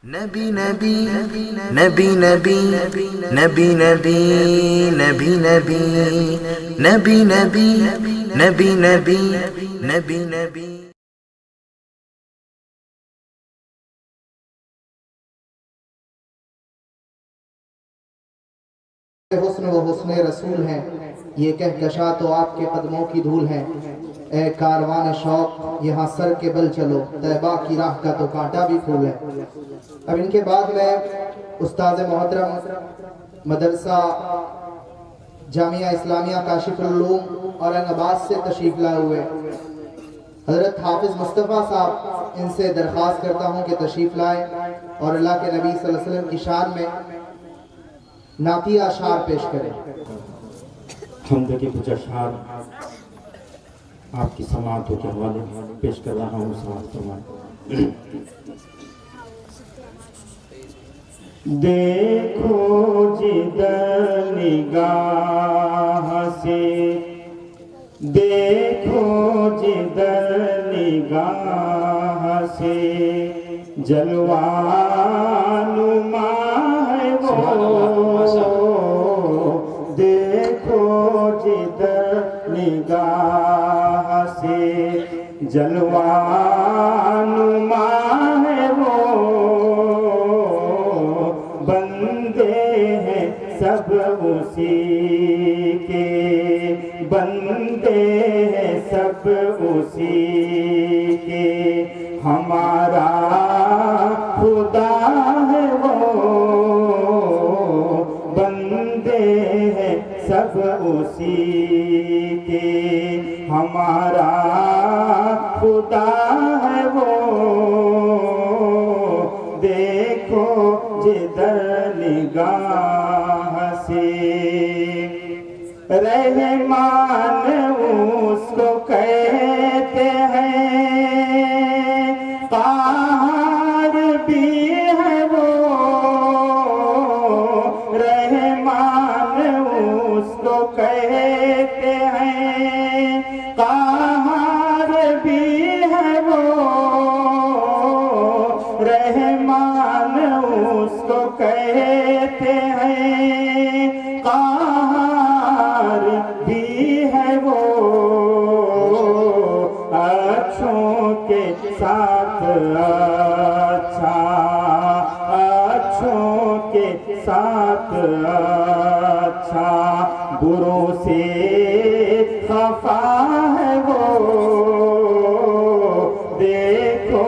نبی نبی نبی نبی نبی نبی نبی نبی نبی نبی نبی نبی نبی نبی حسن و حسن رسول ہیں، یہ کہکشاں تو آپ کے قدموں کی دھول ہیں۔ اے کاروان شوق یہاں سر کے بل چلو، طیبہ کی راہ کا تو کانٹا بھی پھول ہے۔ اب ان کے بعد میں استاد محترم مدرسہ جامعہ اسلامیہ کاشف العلوم اورنگ آباد سے تشریف لائے ہوئے حضرت حافظ مصطفیٰ صاحب، ان سے درخواست کرتا ہوں کہ تشریف لائیں اور اللہ کے نبی صلی اللہ علیہ وسلم کی شان میں نعتیہ اشعار پیش کریں۔ حمد کے کچھ اشعار آپ کی سماعتوں کے حوالے پیش کر رہا ہوں، سماعت فرمائیں۔ دیکھو جدھر نگاہ سے، دیکھو جدھر نگاہ سے، جلوہ نما ہے وہ، دیکھو جدھر نگاہ سے، جلوہ نما ہے وہ، بندے ہیں سب اسی کے، بندے ہیں سب اسی کے، ہمارا خدا ہے وہ، بندے ہیں سب اسی کے، ہمارا خدا ہے وہ، دیکھو جدھر نگاہ سے، رحمان اس کو کہتے ہیں، قہار بھی ہے وہ، رحمان اس کو کہتے ہیں، قہار بھی ہے وہ، رحمان اس کو کہتے ہیں، قہار بھی ہے وہ، اچھوں کے ساتھ اچھا، اچھوں کے ساتھ اچھا، بروں سے خفا ہے وہ، دیکھو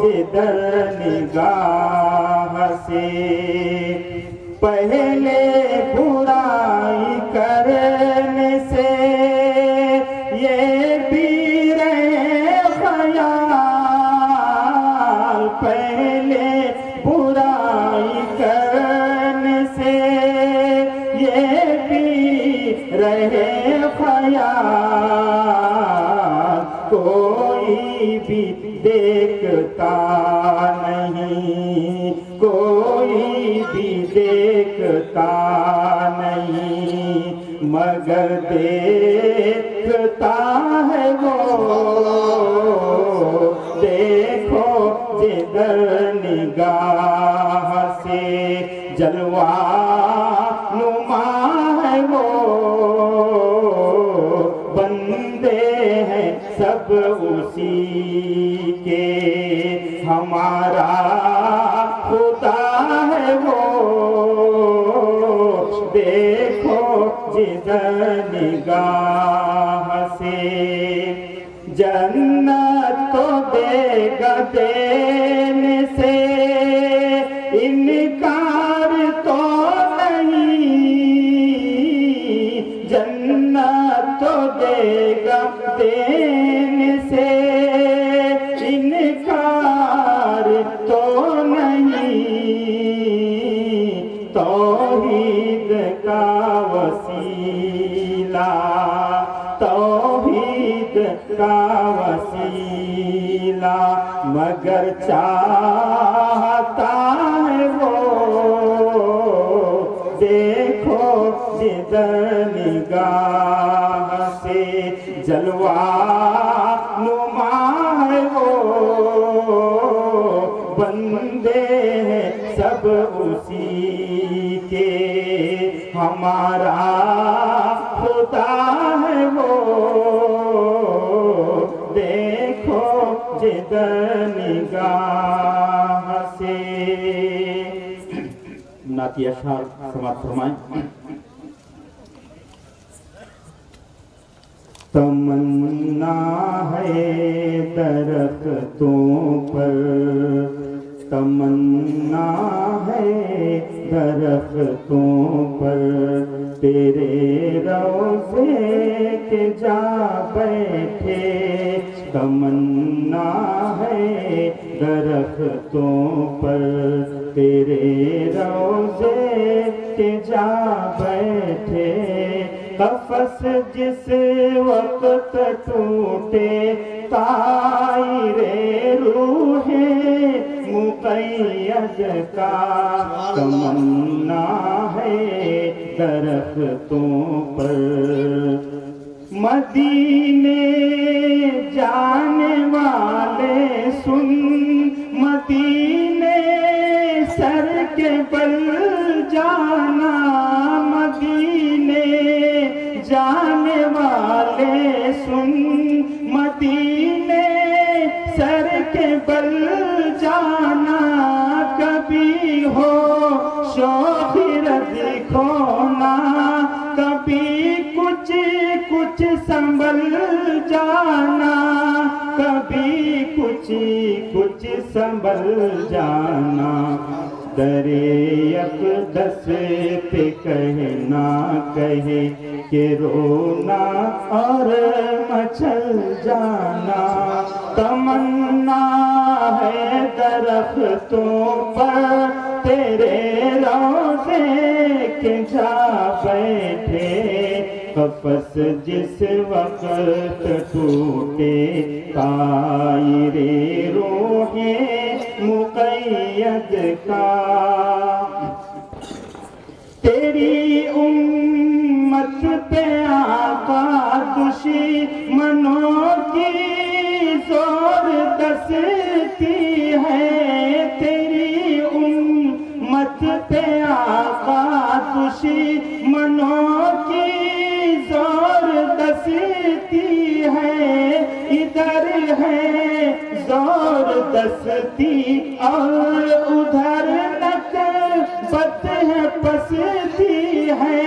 جدھر نگاہ سے، پہلے برائی کرنے سے یہ بھی رہے خیال، پہلے برائی کرنے سے یہ بھی رہے خیال، کوئی بھی دیکھتا نہیں، کوئی بھی دیکھتا نہیں، مگر دیکھتا ہے وہ، دیکھو جدھر نگاہ سے، جلوہ نما ہے وہ، بندے ہیں سب اسی کے، ہمارا خدا ہے وہ، دیکھو جدھر نگاہ سے، جنت تو دے گا دینے سے، انکار تو نہیں، جنت تو دے گا دینے سے، انکار تو نہیں، توحید کا وسیلہ، توحید کا وسیلہ، مگر چاہتا ہے وہ، دیکھو جدھر نگاہ سے، جلوہ نما ہے وہ، بندے ہیں سب اسی کے، ہمارا خدا ہے وہ دیکھو جدھر نگاہ سے۔ نعتی اشعار سماعت فرمائیں۔ تمنا ہے درختوں پر، تمنا ہے درختوں پر، تیرے روضے کے جا بیٹھے، تمنا ہے درختوں پر، تیرے روضے کے جا بیٹھے، قفس جس وقت ٹوٹے طائر روح مقید کا، تمنا ہے درختوں پر، مدینے جانے والے سن، مدینے سر کے بل جانا، مدینے جانے والے سن، مدینے سر کے بل جانا، کبھی ہو شوق رضی کھونا، کبھی کچھ کچھ سنبھل جانا، کبھی کچھ کچھ سنبھل جانا، درِ اقدس پہ کہنا کہے کہ رونا اور مچل جانا، تمنا ہے درختوں پر، تیرے روضے کے جا بیٹھے، قفس جس وقت ٹوٹے طائر روح مقید کا، تیری امت پہ آقا دشمنوں کی زور دستی ہے، تیری امت پہ آقا دشمنوں کی زور دستی ہے، ادھر ہے زور دستی اور ادھر نکبت ہے پستی ہے،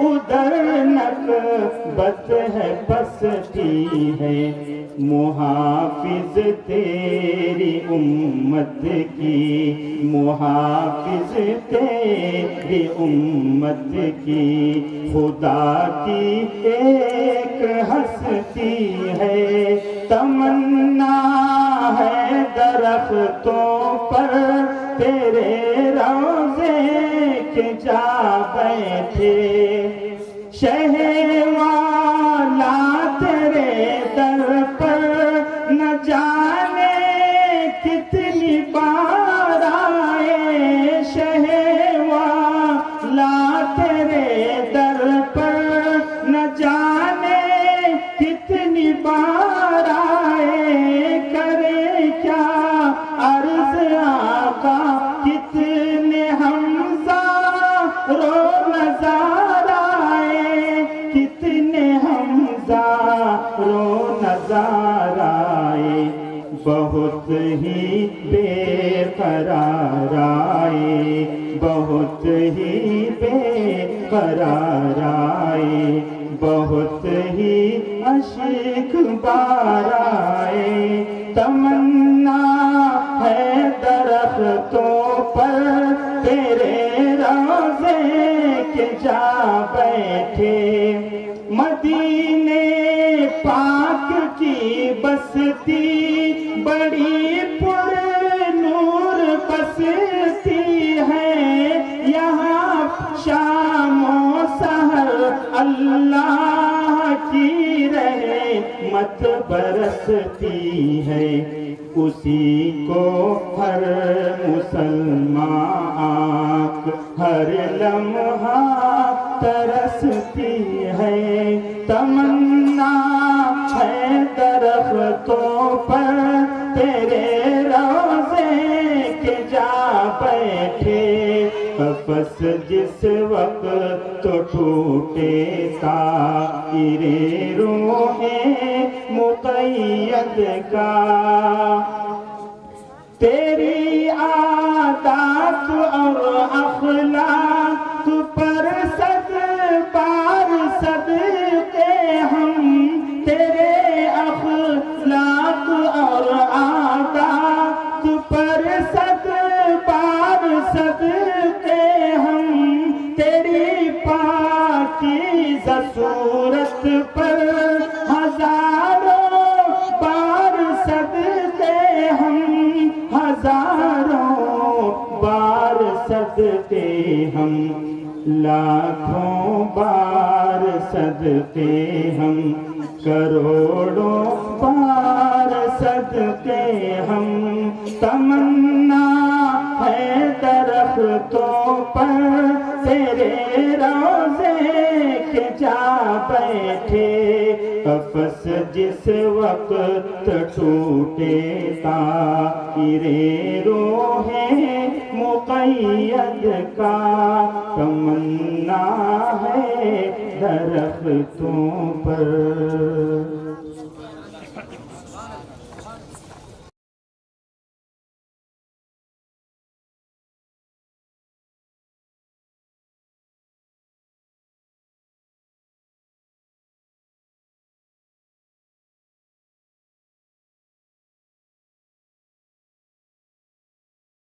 ادھر نکبت ہے پستی ہے، محافظ تیری امت کی، محافظ تیری امت کی، خدا کی ایک ہستی ہے، تمنا ہے درختوں پر، تیرے روضے کے جا بیٹھے، شہر والا تیرے در پر نہ جانے کتنی بار آئے، شہر والا تیرے در پر نہ جانے کتنی بار آئے، کرے کیا عرض آقا کتنے حمزہ رو نظر آئے، کتنے حمزہ رو نظر آئے، بہت ہی بے قرار آئے، بہت ہی بے قرار آئے، بہت ہی اشک بار آئے، تمنا ہے درختوں پر، تیرے روضے کے جا بیٹھے، مدینے پاک کی بستی بڑی پر نور بستی ہے، یہاں شام و سحر اللہ کی رحمت برستی ہے، اسی کو ہر مسلمان آنکھ ہر لمحہ ترستی ہے، تمنا ہے درختوں پر، تیرے روضے بیٹھے قفس جس وقت تو ٹوٹے طائر روح مقید کا تیری عادات اور اخلاق پر صد بار صدقے ہم تیرے اخلاق اور عادات پر صد بار صدقے ہم تیری پاکیزہ صورت پر ہزاروں بار صدقے ہم ہزاروں بار صدقے ہم لاکھوں بار صدقے ہم کروڑوں بار صدقے ہم تمنا ہے درختوں پر تیرے روضے کے جا بیٹھے قفس جس وقت ٹوٹے طائر روح مقید کا تمنا ہے درختوں پر